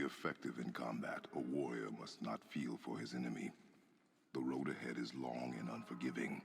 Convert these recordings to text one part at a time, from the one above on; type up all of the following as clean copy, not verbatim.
effective in combat, a warrior must not feel for his enemy. The road ahead is long and unforgiving.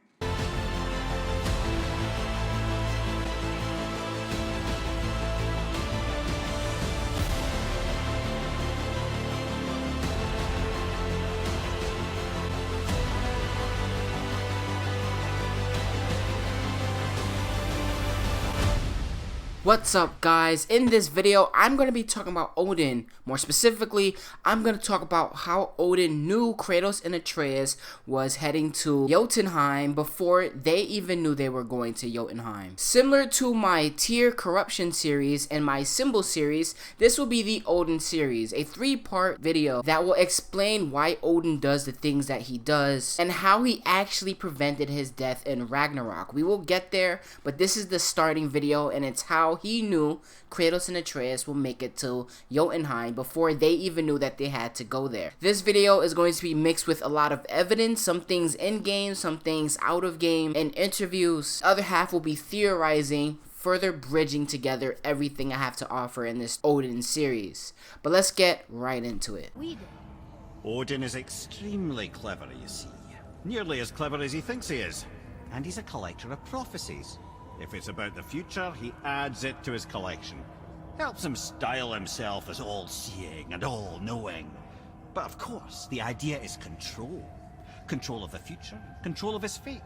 What's up, guys? In this video, I'm going to be talking about Odin. More specifically, I'm going to talk about how Odin knew Kratos and Atreus was heading to Jotunheim before they even knew they were going to Jotunheim. Similar to my tier corruption series and my symbol series, this will be the Odin series, a 3-part video that will explain why Odin does the things that he does and how he actually prevented his death in Ragnarok. We will get there, but this is the starting video, and it's how he knew Kratos and Atreus will make it to Jotunheim before they even knew that they had to go there. This video is going to be mixed with a lot of evidence, some things in game, some things out of game, and interviews. The other half will be theorizing, further bridging together everything I have to offer in this Odin series. But let's get right into it. Odin is extremely clever, you see. Nearly as clever as he thinks he is. And he's a collector of prophecies. If it's about the future, he adds it to his collection. Helps him style himself as all-seeing and all-knowing. But of course, the idea is control. Control of the future, control of his fate.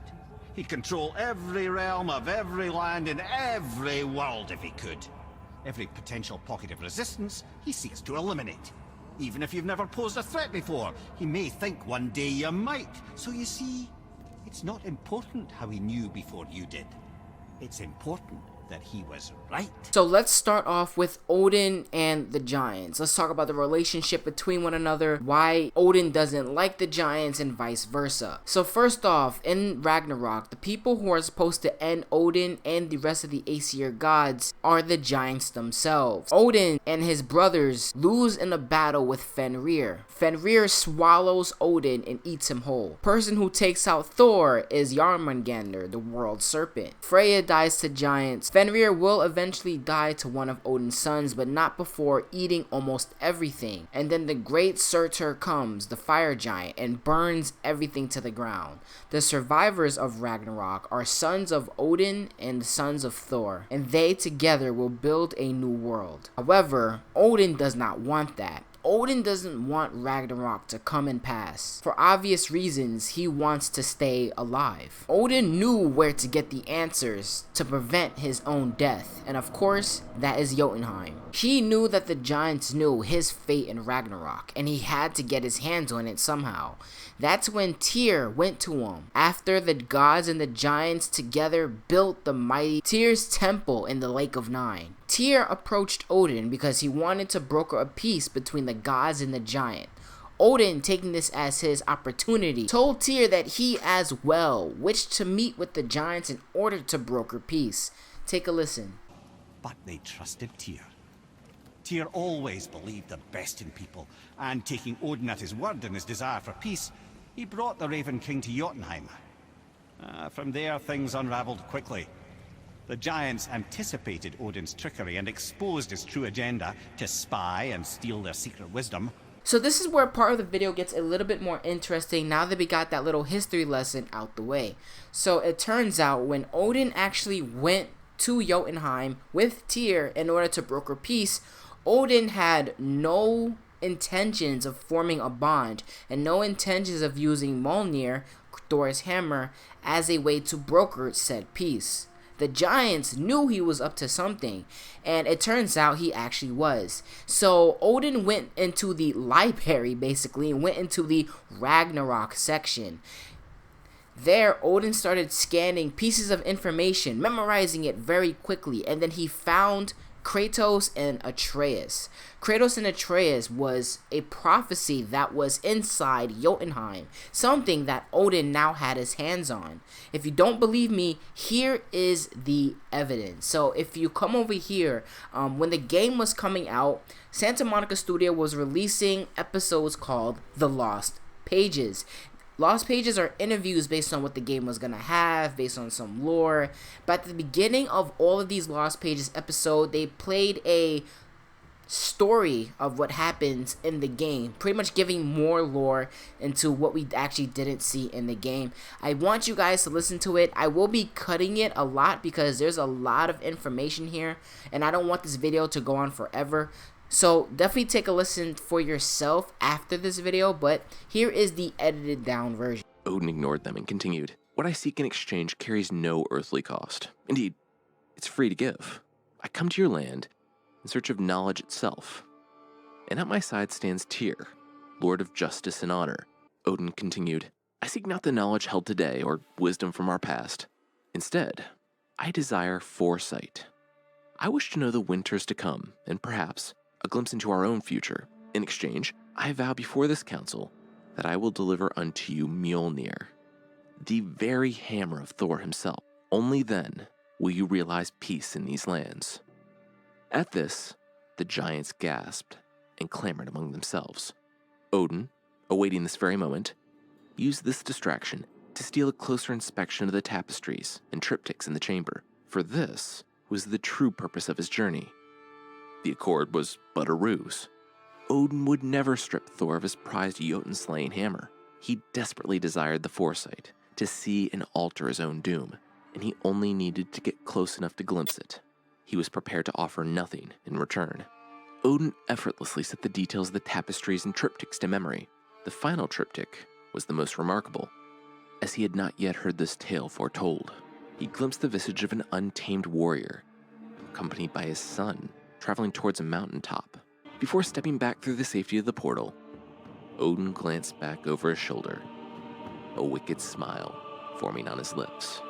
He'd control every realm of every land in every world if he could. Every potential pocket of resistance, he seeks to eliminate. Even if you've never posed a threat before, he may think one day you might. So you see, it's not important how he knew before you did. It's important that he was right. So let's start off with Odin and the giants. Let's talk about the relationship between one another, why Odin doesn't like the giants and vice versa. So first off, in Ragnarok, the people who are supposed to end Odin and the rest of the Aesir gods are the giants themselves. Odin and his brothers lose in a battle with Fenrir. Fenrir swallows Odin and eats him whole. Person who takes out Thor is Jormungandr, the world serpent. Freya dies to giants. Fenrir will eventually die to one of Odin's sons, but not before eating almost everything. And then the great Surtur comes, the fire giant, and burns everything to the ground. The survivors of Ragnarok are sons of Odin and sons of Thor, and they together will build a new world. However, Odin does not want that. Odin doesn't want Ragnarok to come and pass. For obvious reasons, he wants to stay alive. Odin knew where to get the answers to prevent his own death, and of course, that is Jotunheim. He knew that the giants knew his fate in Ragnarok, and he had to get his hands on it somehow. That's when Tyr went to him, after the gods and the giants together built the mighty Tyr's temple in the Lake of Nine. Tyr approached Odin because he wanted to broker a peace between the gods and the giant. Odin, taking this as his opportunity, told Tyr that he as well wished to meet with the giants in order to broker peace. Take a listen. But they trusted Tyr. Tyr always believed the best in people, and taking Odin at his word and his desire for peace, he brought the Raven King to Jotunheim. From there, things unraveled quickly. The giants anticipated Odin's trickery and exposed his true agenda to spy and steal their secret wisdom. So this is where part of the video gets a little bit more interesting now that we got that little history lesson out the way. So it turns out when Odin actually went to Jotunheim with Tyr in order to broker peace, Odin had no intentions of forming a bond and no intentions of using Mjolnir, Thor's hammer, as a way to broker said peace. The giants knew he was up to something, and it turns out he actually was. So Odin went into the library basically and went into the Ragnarok section. There, Odin started scanning pieces of information, memorizing it very quickly, and then he found Kratos and Atreus. Kratos and Atreus was a prophecy that was inside Jotunheim, something that Odin now had his hands on. If you don't believe me, here is the evidence. So if you come over here, when the game was coming out, Santa Monica Studio was releasing episodes called The Lost Pages. Lost Pages are interviews based on what the game was gonna have, based on some lore. But at the beginning of all of these Lost Pages episodes, they played a story of what happens in the game, pretty much giving more lore into what we actually didn't see in the game. I want you guys to listen to it. I will be cutting it a lot because there's a lot of information here, and I don't want this video to go on forever. So definitely take a listen for yourself after this video, but here is the edited down version. Odin ignored them and continued, "What I seek in exchange carries no earthly cost. Indeed, it's free to give. I come to your land in search of knowledge itself. And at my side stands Tyr, Lord of Justice and Honor." Odin continued, "I seek not the knowledge held today or wisdom from our past. Instead, I desire foresight. I wish to know the winters to come, and perhaps a glimpse into our own future. In exchange, I vow before this council that I will deliver unto you Mjolnir, the very hammer of Thor himself. Only then will you realize peace in these lands." At this, the giants gasped and clamored among themselves. Odin, awaiting this very moment, used this distraction to steal a closer inspection of the tapestries and triptychs in the chamber, for this was the true purpose of his journey. The accord was but a ruse. Odin would never strip Thor of his prized Jotun-slaying hammer. He desperately desired the foresight to see and alter his own doom, and he only needed to get close enough to glimpse it. He was prepared to offer nothing in return. Odin effortlessly set the details of the tapestries and triptychs to memory. The final triptych was the most remarkable, as he had not yet heard this tale foretold. He glimpsed the visage of an untamed warrior, accompanied by his son, traveling towards a mountaintop. Before stepping back through the safety of the portal, Odin glanced back over his shoulder, a wicked smile forming on his lips.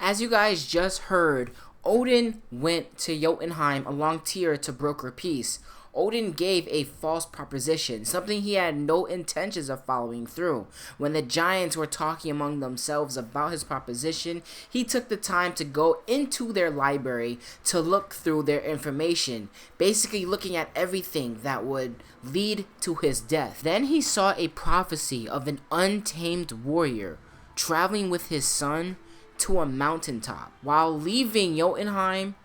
As you guys just heard, Odin went to Jotunheim along Tyr to broker peace. Odin gave a false proposition, something he had no intentions of following through. When the giants were talking among themselves about his proposition, he took the time to go into their library to look through their information, basically looking at everything that would lead to his death. Then he saw a prophecy of an untamed warrior traveling with his son to a mountaintop. While leaving Jotunheim,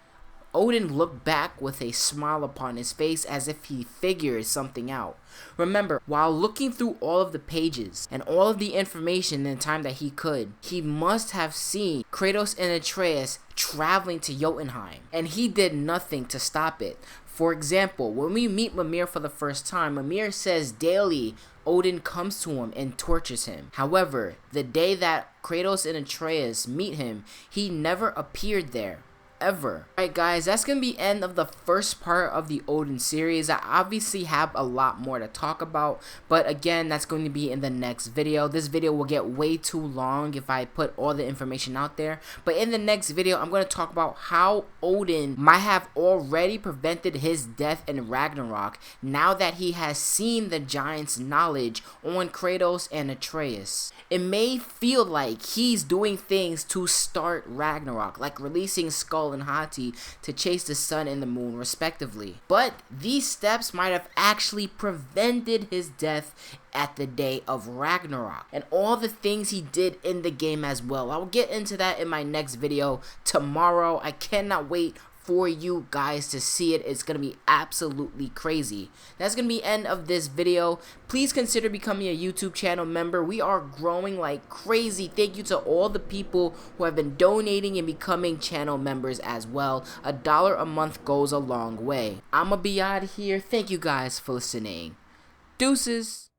Odin looked back with a smile upon his face as if he figured something out. Remember, while looking through all of the pages and all of the information in the time that he could, he must have seen Kratos and Atreus traveling to Jotunheim, and he did nothing to stop it. For example, when we meet Mimir for the first time, Mimir says daily Odin comes to him and tortures him. However, the day that Kratos and Atreus meet him, he never appeared there. Ever. Alright guys, that's going to be end of the first part of the Odin series. I obviously have a lot more to talk about, but again, that's going to be in the next video. This video will get way too long if I put all the information out there, but in the next video, I'm going to talk about how Odin might have already prevented his death in Ragnarok now that he has seen the giants' knowledge on Kratos and Atreus. It may feel like he's doing things to start Ragnarok, like releasing Skull and Hati to chase the sun and the moon respectively. But these steps might have actually prevented his death at the day of Ragnarok and all the things he did in the game as well. I will get into that in my next video tomorrow. I cannot wait for you guys to see it. It's gonna be absolutely crazy. That's gonna be the end of this video. Please consider becoming a YouTube channel member. We are growing like crazy. Thank you to all the people who have been donating and becoming channel members as well. $1 a month goes a long way. I'ma be out of here. Thank you guys for listening. Deuces.